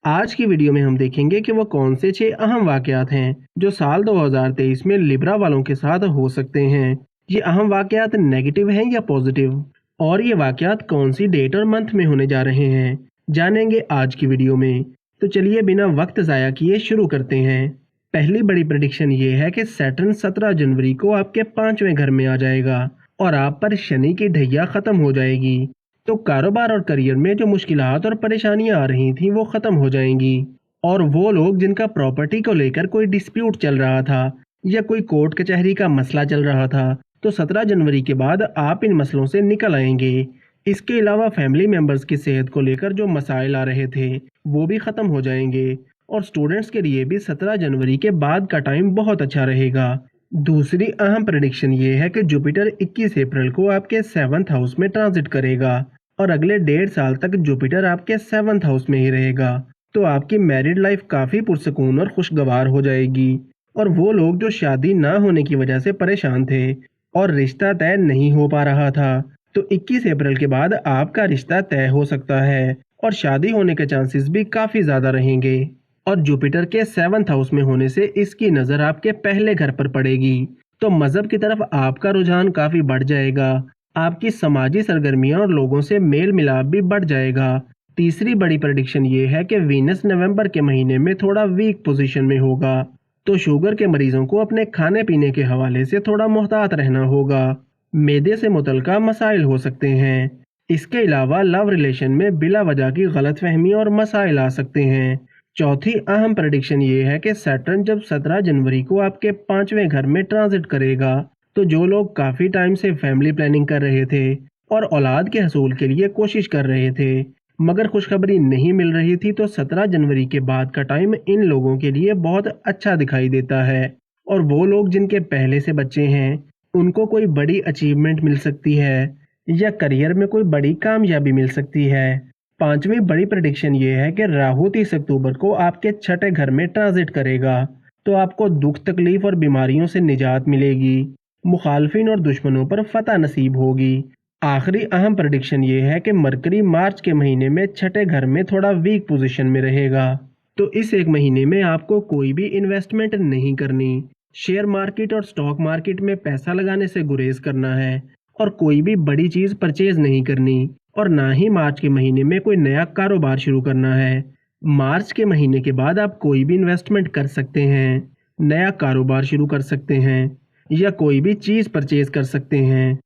आज की वीडियो में हम देखेंगे कि वो कौन से 6 अहम वाकयात हैं जो साल 2023 में लिब्रा वालों के साथ हो सकते हैं। ये अहम वाकयात नेगेटिव हैं या पॉजिटिव, और ये वाकयात कौन सी डेट और मंथ में होने जा रहे हैं, जानेंगे आज की वीडियो में। तो चलिए बिना वक्त ज़ाया किए शुरू करते हैं। पहली बड़ी प्रेडिक्शन ये है कि सैटर्न 17 जनवरी को आपके 5वें घर में आ जाएगा और आप पर शनि की ढैया खत्म हो जाएगी। तो कारोबार और करियर में जो मुश्किलात और परेशानियां आ रही थीं वो खत्म हो जाएंगी, और वो लोग जिनका प्रॉपर्टी को लेकर कोई डिस्प्यूट चल रहा था या कोई कोर्ट कचहरी का मसला चल रहा था, तो 17 जनवरी के बाद आप इन मसलों से निकल आएंगे। इसके अलावा फैमिली मेंबर्स की सेहत को लेकर जो मसाइल आ रहे थे वो भी ख़त्म हो जाएंगे, और स्टूडेंट्स के लिए भी 17 जनवरी के बाद का टाइम बहुत अच्छा रहेगा। दूसरी अहम प्रेडिक्शन ये है कि जुपिटर 21 अप्रैल को आपके 7th हाउस में ट्रांजिट करेगा, और अगले 1.5 साल तक जुपिटर आपके 7th हाउस में ही रहेगा। तो आपकी मैरिड लाइफ काफ़ी पुरसकून और खुशगवार हो जाएगी, और वो लोग जो शादी ना होने की वजह से परेशान थे और रिश्ता तय नहीं हो पा रहा था, तो 21 अप्रैल के बाद आपका रिश्ता तय हो सकता है और शादी होने के चांसेस भी काफ़ी ज़्यादा रहेंगे। और जुपिटर के 7th हाउस में होने से इसकी नज़र आपके पहले घर पर पड़ेगी, तो मज़हब की तरफ आपका रुझान काफ़ी बढ़ जाएगा। आपकी समाजी सरगर्मियां और लोगों से मेल मिलाप भी बढ़ जाएगा। तीसरी बड़ी प्रेडिक्शन ये है कि वीनस नवंबर के महीने में थोड़ा वीक पोजीशन में होगा, तो शुगर के मरीजों को अपने खाने पीने के हवाले से थोड़ा मोहतात रहना होगा। मैदे से मुतल्लिका मसाइल हो सकते हैं। इसके अलावा लव रिलेशन में बिला वजह की गलतफहमी और मसाइल आ सकते हैं। चौथी अहम प्रेडिक्शन ये है कि सैटर्न जब 17 जनवरी को आपके 5वें घर में ट्रांजिट करेगा, तो जो लोग काफ़ी टाइम से फैमिली प्लानिंग कर रहे थे और औलाद के हसूल के लिए कोशिश कर रहे थे मगर खुशखबरी नहीं मिल रही थी, तो 17 जनवरी के बाद का टाइम इन लोगों के लिए बहुत अच्छा दिखाई देता है। और वो लोग जिनके पहले से बच्चे हैं उनको कोई बड़ी अचीवमेंट मिल सकती है या करियर में कोई बड़ी कामयाबी मिल सकती है। पांचवी बड़ी प्रेडिक्शन ये है कि राहु 30 अक्टूबर को आपके 6ठे घर में ट्रांजिट करेगा, तो आपको दुख तकलीफ और बीमारियों से निजात मिलेगी, मुखालफिन और दुश्मनों पर फतह नसीब होगी। आखिरी अहम प्रेडिक्शन ये है कि मरकरी मार्च के महीने में 6ठे घर में थोड़ा वीक पोजीशन में रहेगा, तो इस एक महीने में आपको कोई भी इन्वेस्टमेंट नहीं करनी। शेयर मार्केट और स्टॉक मार्केट में पैसा लगाने से गुरेज करना है, और कोई भी बड़ी चीज़ परचेज नहीं करनी, और ना ही मार्च के महीने में कोई नया कारोबार शुरू करना है। मार्च के महीने के बाद आप कोई भी इन्वेस्टमेंट कर सकते हैं, नया कारोबार शुरू कर सकते हैं या कोई भी चीज़ परचेज कर सकते हैं।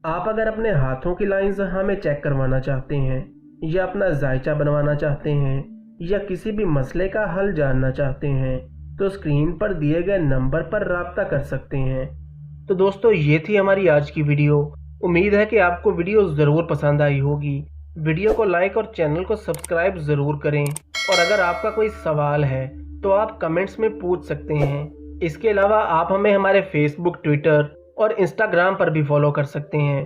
आप अगर अपने हाथों की लाइंस हमें चेक करवाना चाहते हैं या अपना जायचा बनवाना चाहते हैं या किसी भी मसले का हल जानना चाहते हैं, तो स्क्रीन पर दिए गए नंबर पर राब्ता कर सकते हैं। तो दोस्तों, ये थी हमारी आज की वीडियो। उम्मीद है कि आपको वीडियो ज़रूर पसंद आई होगी। वीडियो को लाइक और चैनल को सब्सक्राइब ज़रूर करें, और अगर आपका कोई सवाल है तो आप कमेंट्स में पूछ सकते हैं। इसके अलावा आप हमें हमारे फेसबुक, ट्विटर और इंस्टाग्राम पर भी फॉलो कर सकते हैं।